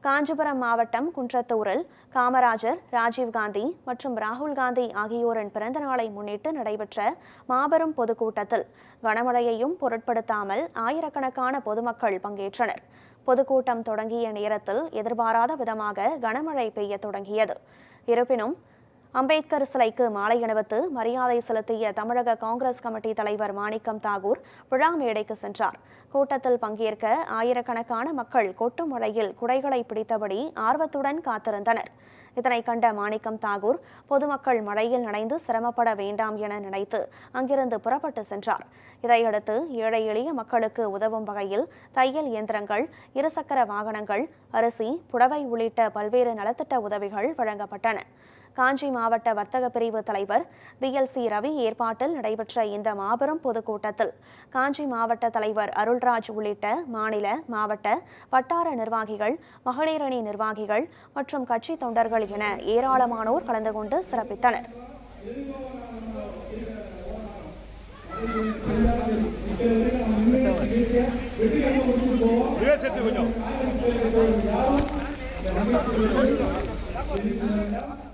காஞ்சிபுரம் மாவட்டம் குன்றத்தூரில் காமராஜர், ராஜீவ்காந்தி மற்றும் ராகுல் காந்தி ஆகியோரின் பிறந்த நாளை முன்னிட்டு நடைபெற்ற மாபெரும் பொதுக்கூட்டத்தில் கனமழையையும் பொருட்படுத்தாமல் ஆயிரக்கணக்கான பொதுமக்கள் பங்கேற்றனர். பொதுக்கூட்டம் தொடங்கிய நேரத்தில் எதிர்பாராத விதமாக கனமழை பெய்ய தொடங்கியது. இருப்பினும் அம்பேத்கர் சிலைக்கு மாலை அணிவித்து மரியாதை செலுத்திய தமிழக காங்கிரஸ் கமிட்டி தலைவர் மாணிக்கம் தாகூர் விழா மேடைக்கு சென்றார். கூட்டத்தில் பங்கேற்க ஆயிரக்கணக்கான மக்கள் கொட்டும் மழையில் குடைகளை பிடித்தபடி ஆர்வத்துடன் காத்திருந்தனர். இதனை கண்ட மாணிக்கம் தாகூர் பொதுமக்கள் மழையில் நனைந்து சிரமப்பட வேண்டாம் என நினைத்து அங்கிருந்து புறப்பட்டு சென்றார். இதையடுத்து ஏழை எளிய மக்களுக்கு உதவும் வகையில் தையல் இயந்திரங்கள், இருசக்கர வாகனங்கள், அரிசி, புடவை உள்ளிட்ட பல்வேறு நலத்திட்ட உதவிகள் வழங்கப்பட்டன. காஞ்சி மாவட்ட வர்த்தக பிரிவு தலைவர் BLC ரவி ஏற்பாட்டில் நடைபெற்ற இந்த மாபெரும் பொதுக்கூட்டத்தில் காஞ்சி மாவட்ட தலைவர் அருள்ராஜ் உள்ளிட்ட மாநில, மாவட்ட, வட்டார நிர்வாகிகள், மகளிரணி நிர்வாகிகள் மற்றும் கட்சி தொண்டர்கள் என ஏராளமானோர் கலந்து கொண்டு சிறப்பித்தனர். Gracias.